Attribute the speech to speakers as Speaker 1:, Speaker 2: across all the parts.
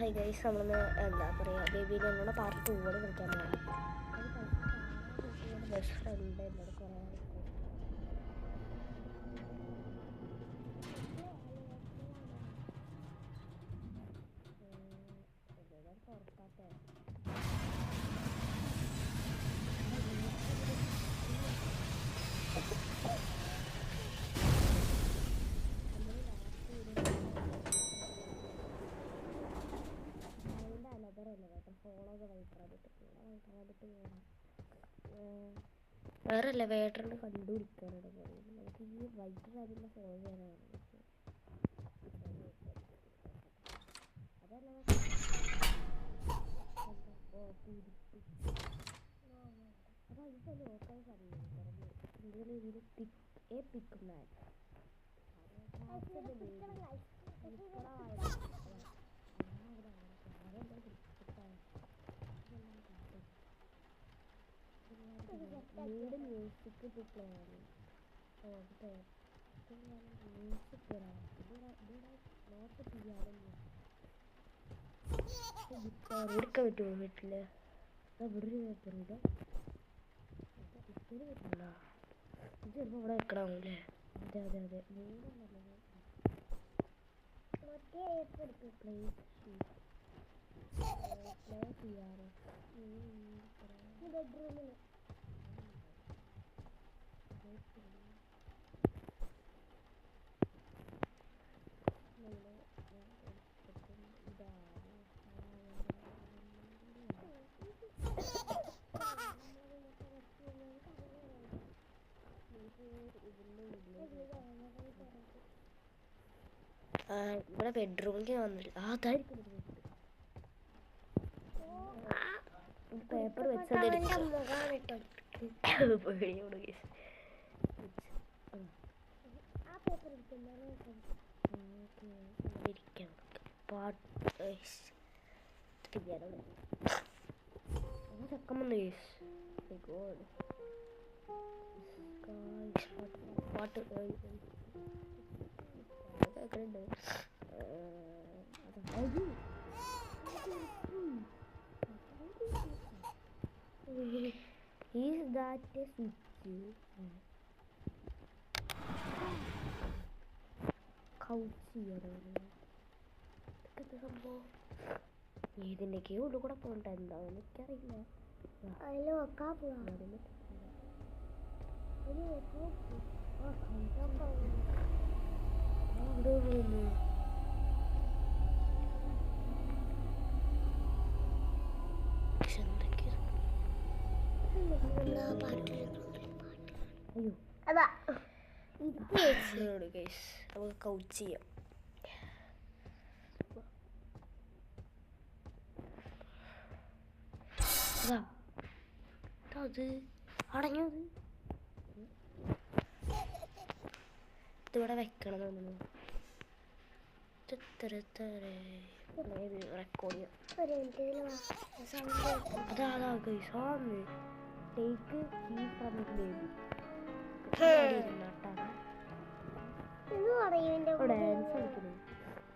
Speaker 1: High guys, നമ്മളൊന്ന് എന്താ പറയുക ബേബീനെ എന്നോട് പാർട്ട് 2 കൂടെ കളിക്കാൻ പോകണം. അത് ബെസ്റ്റ് ഫ്രണ്ട് എന്നോട് കുറേ തുറക്കാട്ടെ. വേറല്ല വേട്ടറിന് കണ്ടുപിടിക്കാനാണ് പറയുന്നത്. നമുക്ക് ഈ വൈറ്റ് അതിൻ്റെ ഫോളോ ചെയ്യാനാണ്. അതല്ല അതാ ഇത് നോക്കാൻ സമയം പറഞ്ഞു പിക്ക് മാൻ വീട് മ്യൂസിക് പ്ലേ ആണ്. മ്യൂസിക് നോട്ട് ചെയ്യാനും ഗിറ്റാർ എടുക്കാൻ പറ്റുമോ വീട്ടില്? ഇവിടെ ഒരു പേപ്പർ ഇത് പറ്റില്ല. ഇത് ചിലപ്പോൾ ഇവിടെ വെക്കണമല്ലേ? അതെ അതെ അതെ മൂന്നല്ലേ പ്ലേ ചെയ്യാറ് ബെഡ്റൂമിൽ ഇവിടെ ബെഡ്റൂമിലേക്ക് വന്നില്ല. അതായിരിക്കും പേപ്പർ വെച്ചത് പാട്ട് Is that a switch? ഇതിൻ്റെയൊക്കെ ഉള്ളിൽ കൂടെ പോകണ്ട എന്താവും എനിക്കറിയില്ല. അയ്യോ അതാ നമുക്ക് കൗച്ച് ചെയ്യാം. അത് അടഞ്ഞത് ഇതിവിടെ വെക്കണം തോന്നുന്നു. റെക്കോർഡ് ചെയ്യാം. അതാ ഗൈസാന്ന് take key from baby dance കളിക്കുന്നു.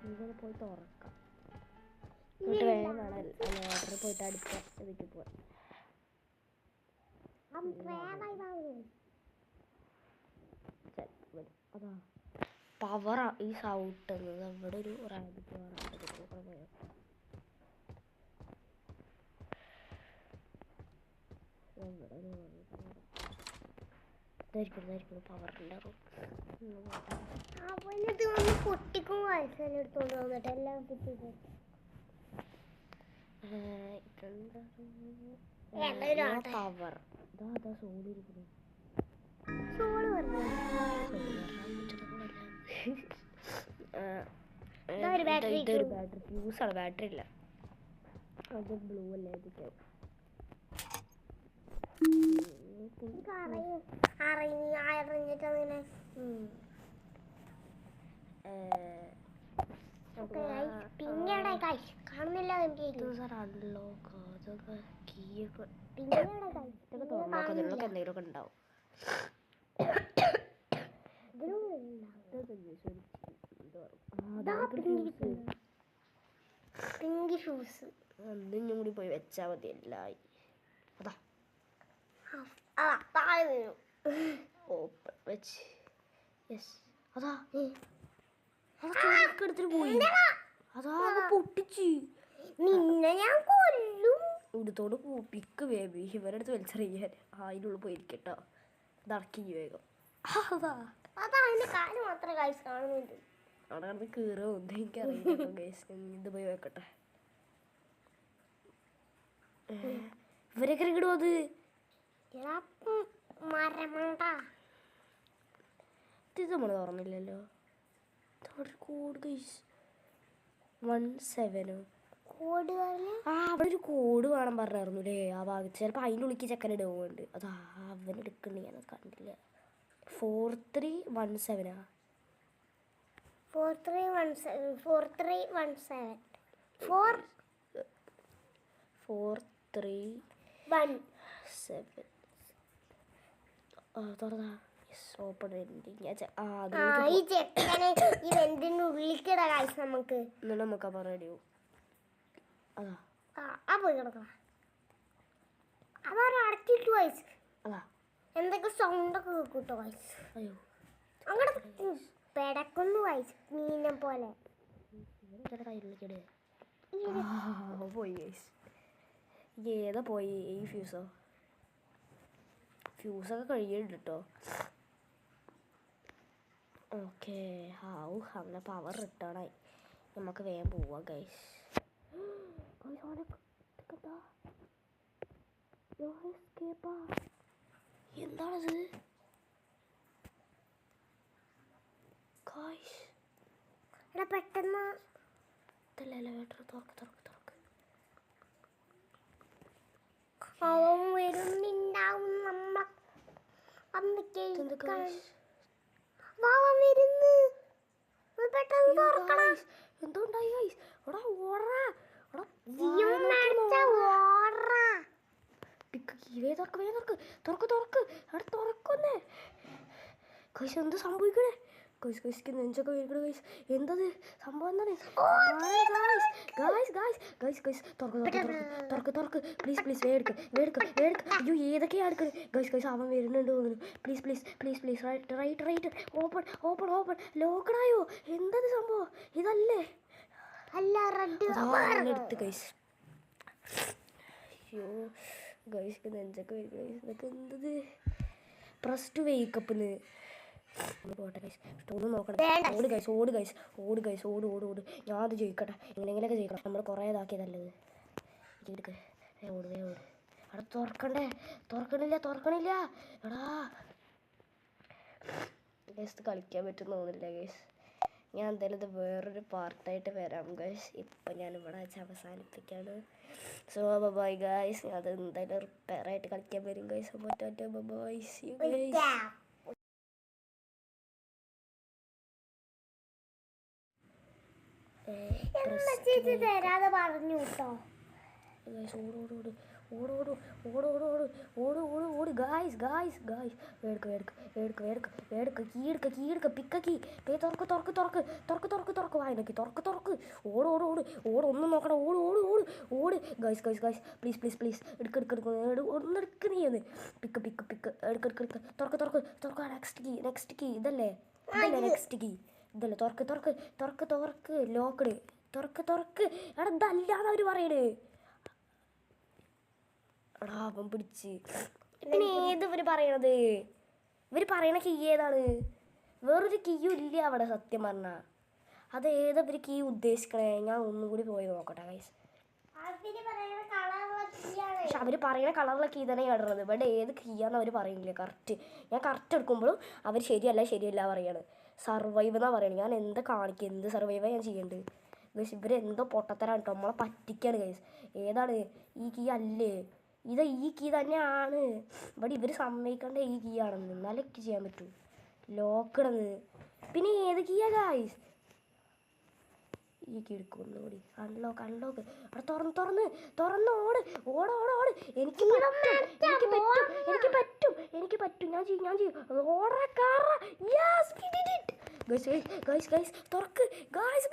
Speaker 1: ഇങ്ങനെ പോയി തുറക്കാം. എന്നിട്ട് വേണം ഓർഡർ പോയിട്ട് അടുത്ത ഇതിലേക്ക് പോവാം. അതാ പവറാ ഈ സൗട്ട് എന്നത്. അവിടെ ഒരു റാബിറ്റ് പോയോ? ഇതായിരിക്കും പവറിൻ്റെ റൂം. പൊട്ടിക്കും വയസ്സെടുത്തോണ്ട് വന്നിട്ട് എല്ലാം പവർ ഇതാ സോളിരിക്കുന്നു. സോള് പറഞ്ഞു ഇതൊരു ബാറ്ററി ഫ്യൂസാണ്. ബാറ്ററി ഇല്ല. അത് ബ്ലൂ അല്ലേ? ഇതിൻ്റെ അറിഞ്ഞിട്ടങ്ങനെ കാണുന്നില്ല. എന്തെങ്കിലുമൊക്കെ ഉണ്ടാവും.
Speaker 2: ഷൂസ്
Speaker 1: അതിനും കൂടി പോയി വെച്ചാൽ മതി എല്ലായി. അതാ
Speaker 2: താഴെ വീണു.
Speaker 1: ഓപ്പൺ വെച്ച്. യെസ് അതാ എടുത്തിട്ട് പോയി. അതാ പൊട്ടിച്ച്.
Speaker 2: നിന്നെ ഞാൻ കൊല്ലും.
Speaker 1: ഇവിടുത്തോട് പിക്ക് ബേബി ഇവരുടെ അടുത്ത് വലിച്ചെറിയാൻ. അതിനുള്ളിൽ പോയിരിക്കട്ടോ. ഇതടക്കി വേഗം. അതാ
Speaker 2: അതിന്റെ കാല് മാത്രമേ ഗൈസ് കാണുന്നുണ്ട്.
Speaker 1: അവിടെ കിടന്ന് കീറോ ഒന്നും എനിക്കറിയില്ല ഗൈസ്. ഇത് പോയി വെക്കട്ടെ. ഇവരൊക്കെ ഇടും അത്
Speaker 2: മരമണ്ട.
Speaker 1: ഇത് നമ്മൾ തുറന്നില്ലല്ലോ. Code guys 17.
Speaker 2: കോഡ്
Speaker 1: അവിടെ ഒരു കോഡ് വേണം പറഞ്ഞായിരുന്നു അല്ലേ ആ ഭാഗത്ത്. ചിലപ്പോൾ അതിൻ്റെ ഉള്ളിക്ക് ചെക്കൻ ഇടുന്നുണ്ട്. അത് അവൻ എടുക്കണ്ട, ഞാനത് കണ്ടില്ല. 4317
Speaker 2: 4317
Speaker 1: തുറന്നാ ഓപ്പൺ എൻഡിങ്.
Speaker 2: ഈ ചെക്കനെ ഈ വെന്തിന്റെ ഉള്ളിക്കിട ഗൈസ് നമുക്ക്.
Speaker 1: എന്നിട്ട് നമുക്ക് അപ്പം റെഡിയോ. അതാ
Speaker 2: പോയി കിടക്കാം. അതൊരു അടക്കിട്ടു ഗൈസ്.
Speaker 1: അതാ
Speaker 2: എന്തൊക്കെ സൗണ്ടൊക്കെ കേൾക്കൂട്ടോ ഗൈസ്.
Speaker 1: അയ്യോ
Speaker 2: അങ്ങനെ പെടക്കുന്നു ഗൈസ് മീനെ പോലെ.
Speaker 1: പോയി ഗൈസ്. ഏതാ പോയി ഈ ഫ്യൂസൊക്കെ കഴിയുന്നുണ്ട് കേട്ടോ. ഓക്കെ അങ്ങനെ പവർ റിട്ടേണായി. നമുക്ക് വേഗം പോവാം ഗൈസ്. എന്താണത്
Speaker 2: പെട്ടെന്ന് അവൻ വരുന്നുണ്ടാവും. നമ്മ
Speaker 1: എന്തുണ്ടായി ഗൈസ്? എന്ത് സംഭവിക്കണേ ഗൈസ്? നെഞ്ചൊക്കെ വീഴ്ക്കണ ഗൈസ്. എന്തത് സംഭവം? എന്താണ് തുറക്ക് പ്ലീസ് വേടുക്ക്. അയ്യോ ഏതൊക്കെയാ എടുക്കണേ ഗൈസ്? അവൻ വരുന്നുണ്ട് തോന്നുന്നു. പ്ലീസ് റൈറ്റ് ഓപ്പൺ ലോക്കഡായോ? എന്തത് സംഭവം? ഇതല്ലേ? എടുത്ത് ഗൈസ്. അയ്യോ ഗൈസ് നെഞ്ചൊക്കെ വീഴ്ക്കണ ഗൈസ്. ഇതൊക്കെ എന്തത്? പ്രസ് ടു വേക്കപ്പിന്ന് പോട്ടെ ഗൈസ്. ഒന്ന് നോക്കണം. ഓട് ഗൈസ്. ഞാൻ അത് ജയിക്കട്ടെ. എങ്ങനെയെങ്കിലൊക്കെ ജയിക്കണം. നമ്മൾ കുറേ ഇതാക്കിയതല്ലത്. എടുക്ക്. ഓട്. അവിടെ തുറക്കണില്ല എടാ ഗൈസ്. കളിക്കാൻ പറ്റും തോന്നില്ല ഗൈസ്. ഞാൻ എന്തായാലും ഇത് വേറൊരു പാർട്ടായിട്ട് വരാം ഗൈസ്. ഇപ്പം ഞാനിവിടെ വെച്ച് അവസാനിപ്പിക്കുകയാണ്. So bye guys. അത് എന്തായാലും റിപ്പയറായിട്ട് കളിക്കാൻ വരും ഗൈസ്. അപ്പോൾ ബൈ സീ യു ഗൈസ്.
Speaker 2: തരാതെ പറഞ്ഞു കേട്ടോ.
Speaker 1: ഓട് ഗായ്സ്. വേടുക്ക് കീടുക്ക് പിക്കക്കി തുറക്ക് വായനക്ക് തുറക്ക്. ഓട് ഒന്നും നോക്കണം. ഓട് ഗായ്സ്. പ്ലീസ് എടുക്ക് ഒന്നെടുക്ക്. നീ ഒന്ന് പിക്ക് എടുക്ക് തുറക്ക്. നെക്സ്റ്റ് കീ ഇതല്ലേ നെക്സ്റ്റ് കീ ഇതല്ലേ? തുറക്ക് ലോക്കഡ്. തുറക്ക് എടാ ഇതല്ലാന്ന് അവര് പറയണേ. എടാ അവൻ പിടിച്ച്. പിന്നെ ഏത് ഇവര് പറയണ കീ ഏതാണ്? വേറൊരു കീയും ഇല്ല അവിടെ സത്യം പറഞ്ഞ. അത് ഏതവര് കീ ഉദ്ദേശിക്കണേ? ഞാൻ ഒന്നും കൂടി പോയി നോക്കട്ടെ ഗൈസ്. പക്ഷെ അവർ പറയുന്ന കളറിലെ കീ തന്നെ ഇടുന്നത്. ഇവിടെ ഏത് കീയാന്ന് അവർ പറയുന്നില്ല കറക്റ്റ്. ഞാൻ കറക്റ്റ് എടുക്കുമ്പോഴും അവർ ശരിയല്ല പറയാണ്. സർവൈവ് എന്നാണ് പറയുന്നത്. ഞാൻ എന്താ കാണിക്കുക? എന്ത് സർവൈവാണ് ഞാൻ ചെയ്യേണ്ടത് ഗൈസ്? ഇവരെന്തോ പൊട്ടത്തരാണ് കേട്ടോ. നമ്മളെ പറ്റിക്കാണ് ഗൈസ്. ഏതാണ് ഈ കീ? അല്ലേ ഈ കീ തന്നെയാണ്. ഇവിടെ ഇവർ സമ്മതിക്കേണ്ട ഈ കീ ആണെന്ന്. എന്നാലേ ചെയ്യാൻ പറ്റൂ. ലോക്കണെന്ന്. പിന്നെ ഏത് കീയാ ഗൈസ്? ഈ കീ എടുക്കും ഒന്നുകൂടി. അൺലോക്ക്. അവിടെ തുറന്ന് ഓട്. എനിക്ക് പറ്റും. ഞാൻ ചെയ്യും. ഗൈസ് തുറക്ക് ഗൈസ്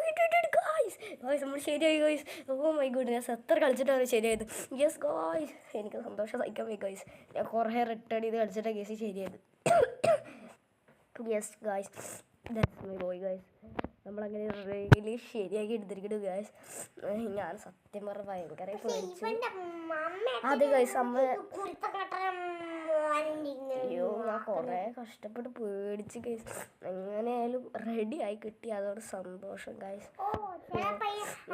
Speaker 1: നമ്മൾ ശരിയായി ഗൈസ്. ഓ മൈ ഗുഡ്നെസ്, എത്ര കളിച്ചിട്ടാണ് ശരിയായത്. യെസ് ഗൈസ്, എനിക്ക് സന്തോഷം സഹിക്കാൻ വയ്യ ഗൈസ്. ഞാൻ കുറേ റിട്ടേൺ ചെയ്ത് കളിച്ചിട്ടാണ് ഗൈസ് ശരിയായത്. Yes guys, that's my boy guys. നമ്മളങ്ങനെ റിയലി ശരിയാക്കി എടുത്തിരിക്കുന്നു ഗൈസ്. ഞാൻ സത്യം പറഞ്ഞ ഭയങ്കര പേടിച്ചു. അതെ ഗൈസ്, അയ്യോ ഞാൻ കുറേ കഷ്ടപ്പെട്ട് പേടിച്ച് ഗൈസ്. എങ്ങനെയായാലും റെഡി ആയി കിട്ടി, അതോട് സന്തോഷം ഗൈസ്.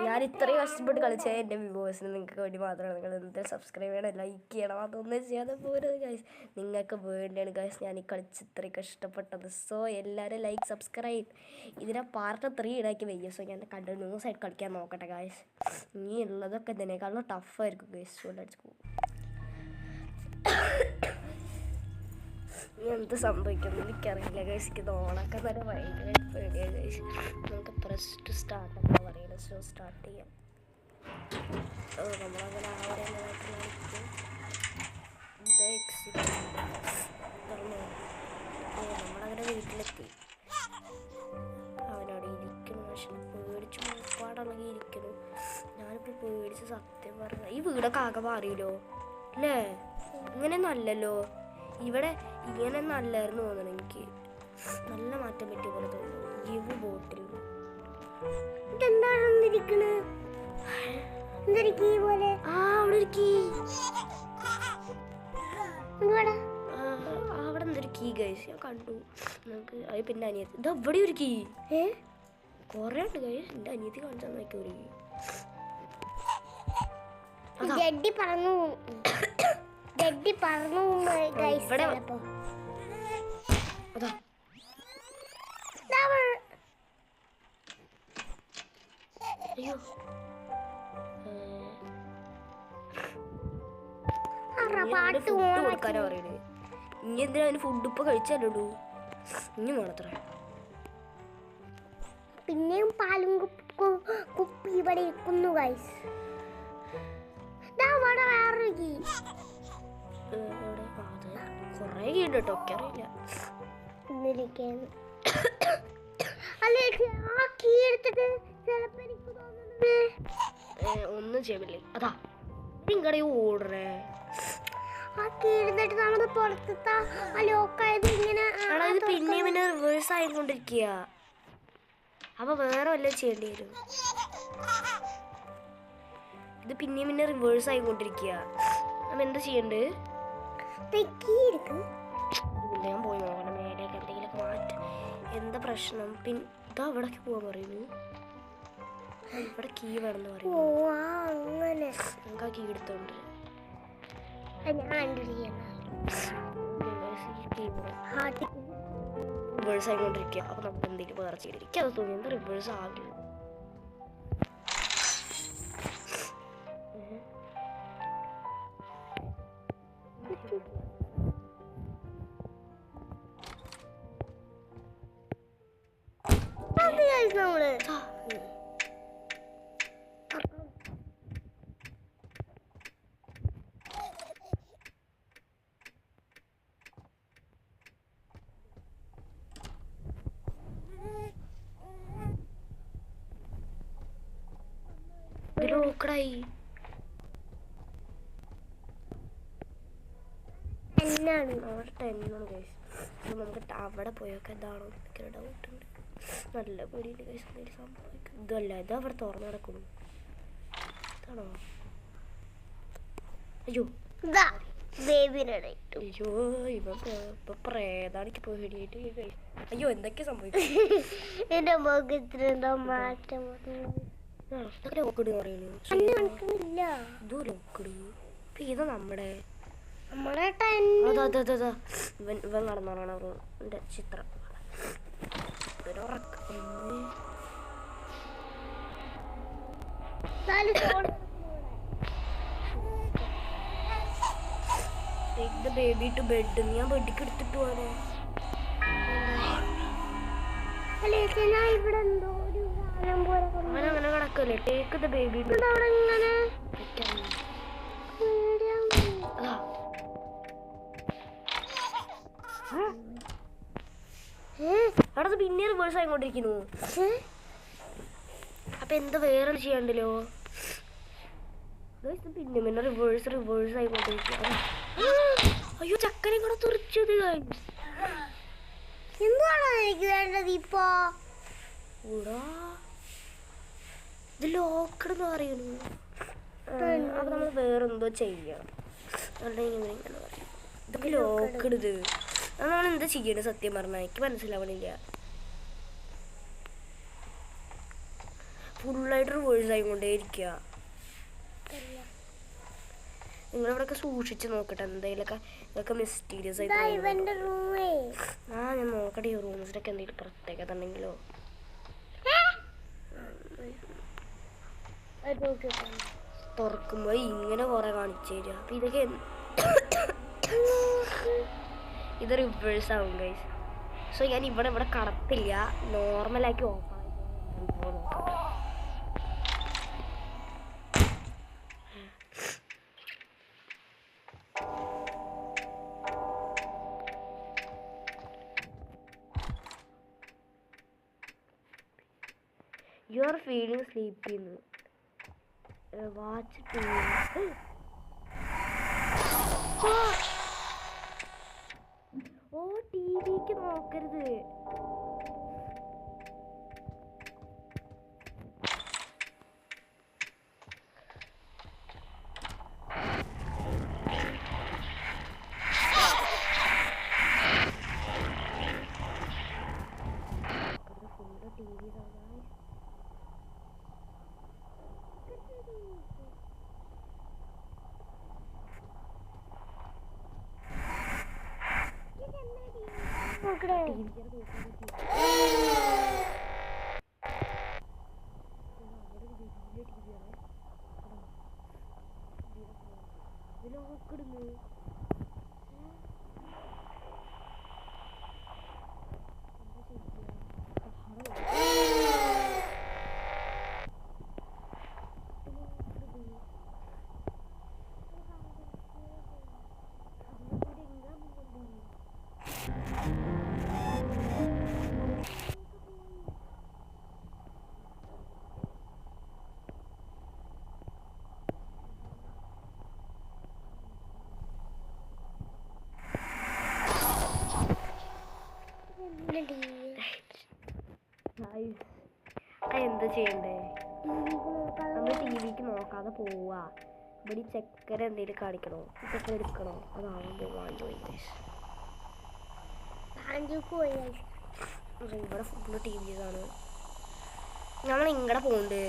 Speaker 1: ഞാൻ ഇത്രയും കഷ്ടപ്പെട്ട് കളിച്ചാൽ എൻ്റെ വ്യൂവേഴ്സിന് നിങ്ങൾക്ക് വേണ്ടി മാത്രമാണ്. നിങ്ങൾ എന്തായാലും സബ്സ്ക്രൈബ് ചെയ്യണം, ലൈക്ക് ചെയ്യണം, അതൊന്നും ചെയ്യാതെ പോരുത് ഗൈസ്. നിങ്ങൾക്ക് വേണ്ടിയാണ് ഗൈസ് ഞാൻ ഈ കളിച്ച് ഇത്രയും കഷ്ടപ്പെട്ടത്. സോ എല്ലാവരും ലൈക്ക് സബ്സ്ക്രൈബ്. ഇതിനെ പാർട്ട് 3 ഇടാക്കി വയ്യ. സോ ഞാൻ കണ്ടിന്യൂസ് ആയിട്ട് കളിക്കാൻ നോക്കട്ടെ ഗൈസ്. ഇനി ഉള്ളതൊക്കെ ഇതിനേക്കാളും ടഫായിരിക്കും ഗൈസ്. ചൂടടിച്ച് ഇനി എന്ത് സംഭവിക്കുമെന്ന് എനിക്കറിയില്ല ഗൈസ്. എനിക്ക് ഓണൊക്കെ തന്നെ ഭയങ്കരമായിട്ട് പേടിയാണ് ഗൈസ്. നമുക്ക് പ്രസ് ടു സ്റ്റാർട്ട് എന്നാണ് പറയുന്നത്. സോ സ്റ്റാർട്ട് ചെയ്യാം. നമ്മളങ്ങനെ നമ്മളങ്ങനെ വീട്ടിലെത്തി. അവനവിടെ ഇരിക്കുന്നു, പക്ഷെ പേടിച്ച് മുപ്പാടല്ലെങ്കിൽ ഇരിക്കുന്നു. ഞാനിപ്പോൾ പേടിച്ച് സത്യം പറഞ്ഞ ഈ വീടൊക്കെ ആകെ മാറിയല്ലോ അല്ലേ? ഇങ്ങനെയൊന്നും അല്ലല്ലോ, ഇവിടെ ഇങ്ങനെയൊന്നും അല്ലായിരുന്നു തോന്നണം. എനിക്ക് നല്ല മാറ്റം പറ്റിയ പോലെ തോന്നുന്നു. ഗിവ് ബോട്ടിൽ ഇതെന്താണ് ഇരിക്കണേ? അവിടെ ഒരു കീ, അവിടെ എന്തൊരു കീ ഗൈസ് ഞാൻ കണ്ടു. നമുക്ക് അത് പിന്നെ അനിയത്തി ഇത് അവിടെ ഒരു കീ കുറേ ഉണ്ട് ഗൈസ്. എൻ്റെ അനിയത്തി കാണിച്ചാൽ നോക്കി ഒരു കീ. അതാ അയ്യോ ഫുഡ് കൊടുക്കാനാ പറയണേ. ഇനി എന്തിനാ അവന് ഫുഡ് ഇപ്പൊ കഴിച്ചാലോ? ഇനി വേണത്ര.
Speaker 2: പിന്നെയും പാലും കുപ്പി ഇവിടെ ഇരിക്കുന്നു ഗൈസ്. വേറൊരു കീ
Speaker 1: കൊറേ കീ ഉണ്ട് കേട്ടോ, ഒക്കെ അറിയില്ല. ഒന്നും ചെയ്യില്ലേ. അതാ നിങ്ങടെ ഓടറേ പിന്നെയും പിന്നെ റിവേഴ്സ് ആയിക്കൊണ്ടിരിക്കുക. അപ്പൊ വേറെ വല്ലതും ചെയ്യേണ്ടി വരും. ഇത് പിന്നെയും പിന്നെ റിവേഴ്സ് ആയിക്കൊണ്ടിരിക്കുക. അപ്പൊ എന്താ ചെയ്യണ്ടേ? ഞാൻ പോയി നോക്കണം മേലേക്ക് എന്തെങ്കിലുമൊക്കെ മാറ്റം. എന്താ പ്രശ്നം? പിന്നെ ഇതാ അവിടേക്ക് പോവാൻ പറയുന്നു. ഇവിടെ കീ വേണമെന്ന് പറയുന്നു. നമുക്ക് ആ കീ എടുത്തോണ്ട് റിവേഴ്സ് ആയിക്കൊണ്ടിരിക്കുക. അപ്പൊ നമുക്ക് എന്തെങ്കിലും വേറെ ചെയ്തിരിക്കും. എനിക്ക് അത് തോന്നി എന്താ റിവേഴ്സ് ആവില്ല. ലോക്കടായി. നമുക്ക് അവിടെ പോയൊക്കെ എന്താണോ എനിക്കൊരു ഡൗട്ട് ഉണ്ട്. നല്ല പേടിയുണ്ട് ഗൈസ്, എന്തെങ്കിലും സംഭവിക്കും. ഇതല്ല, ഇത് അവിടെ തുറന്നു നടക്കുന്നു. ഇതാണോ? അയ്യോ അയ്യോ ഇപ്പൊ പ്രേതാണ്. എനിക്ക് പേടിയായിട്ട്. അയ്യോ എന്തൊക്കെ സംഭവിക്കും?
Speaker 2: എന്റെ മുഖത്തിനെന്തോ മാറ്റം
Speaker 1: ലോക്കഡ് പറയുന്നു. ഇതോ ലോക്കഡ്. ഇതാ നമ്മുടെ ഇവൻ നടന്നോളാണ് അവരുടെ ചിത്രം. Baby to bed. ഞാൻ ബെഡിക്ക് എടുത്തിട്ട് പോരെ. അങ്ങനെ കിടക്കല്ലേ? Take the baby. അവിടെ പിന്നെ റിവേഴ്സ് ആയിക്കൊണ്ടിരിക്കുന്നു. അപ്പൊ എന്താ വേറെ ചെയ്യാണ്ടല്ലോ? പിന്നെ പിന്നെ റിവേഴ്സ് ആയിക്കൊണ്ടിരിക്കുക. അയ്യോ ചക്കനെ കൂടെ തുറച്ചത്.
Speaker 2: എന്താണ് എനിക്ക് വേണ്ടത് ഇപ്പോ?
Speaker 1: ഇത് ലോക്കഡ് എന്ന് പറയുന്നു. അപ്പൊ നമ്മൾ വേറെന്തോ ചെയ്യാം. ഇതൊക്കെ ലോക്കഡ്. ഇത് അത് നമ്മൾ എന്താ ചെയ്യണത്? സത്യം പറഞ്ഞാൽ എനിക്ക് മനസ്സിലാവണില്ല. ഫുള്ളായിട്ട് റിവേഴ്സ് ആയിക്കൊണ്ടേ ഇരിക്കുക. നിങ്ങളിവിടെയൊക്കെ സൂക്ഷിച്ച് നോക്കട്ടെ. എന്തെങ്കിലുമൊക്കെ ഇതൊക്കെ മിസ്റ്റീരിയസ് ആയിട്ട്. ഞാൻ നോക്കട്ടെ ഈ റൂംസിലൊക്കെ എന്തെങ്കിലും പ്രത്യേകത ഉണ്ടെങ്കിലോ. തുറക്കുമ്പോ ഇങ്ങനെ കുറെ കാണിച്ചു തരിക. അപ്പൊ ഇതൊക്കെ ഇത് റിവേഴ്സ് ആവും ഗൈസ്. സോ ഞാൻ ഇവിടെ കടത്തില്ല, നോർമലാക്കി ഓഫ് ആയി നോക്കാം. You are feeling sleepy. Watch TV. ഓ ടിവിക്ക് നോക്കരുത്. എന്താ ചെയ്യണ്ടേ? നമ്മൾ ടിവിക്ക് നോക്കാതെ പോവാ. ഇവിടെ ചക്കര എന്തെങ്കിലും കാണിക്കണോ? ഇതൊക്കെ എടുക്കണോ? അതാവുമ്പോ ഇവിടെ ഫുള്ള് ടി വിയാണ്. നമ്മൾ ഇങ്ങടെ പോണ്ട്.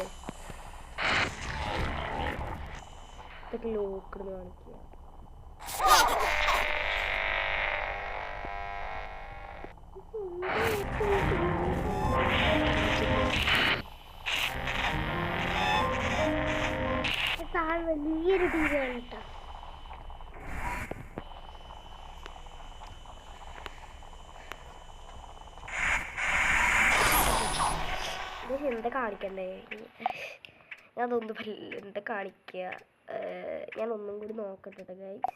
Speaker 1: ഇതൊക്കെ ലോക്കിടുന്ന് കാണിക്കുക.
Speaker 2: വലിയൊരു ടി വി ആണ് കേട്ടോ.
Speaker 1: എന്താ കാണിക്കണ്ടേ? ഞാൻ അതൊന്നും എന്താ കാണിക്കുക? ഞാൻ ഒന്നും കൂടി നോക്കട്ടെ ഗൈസ്.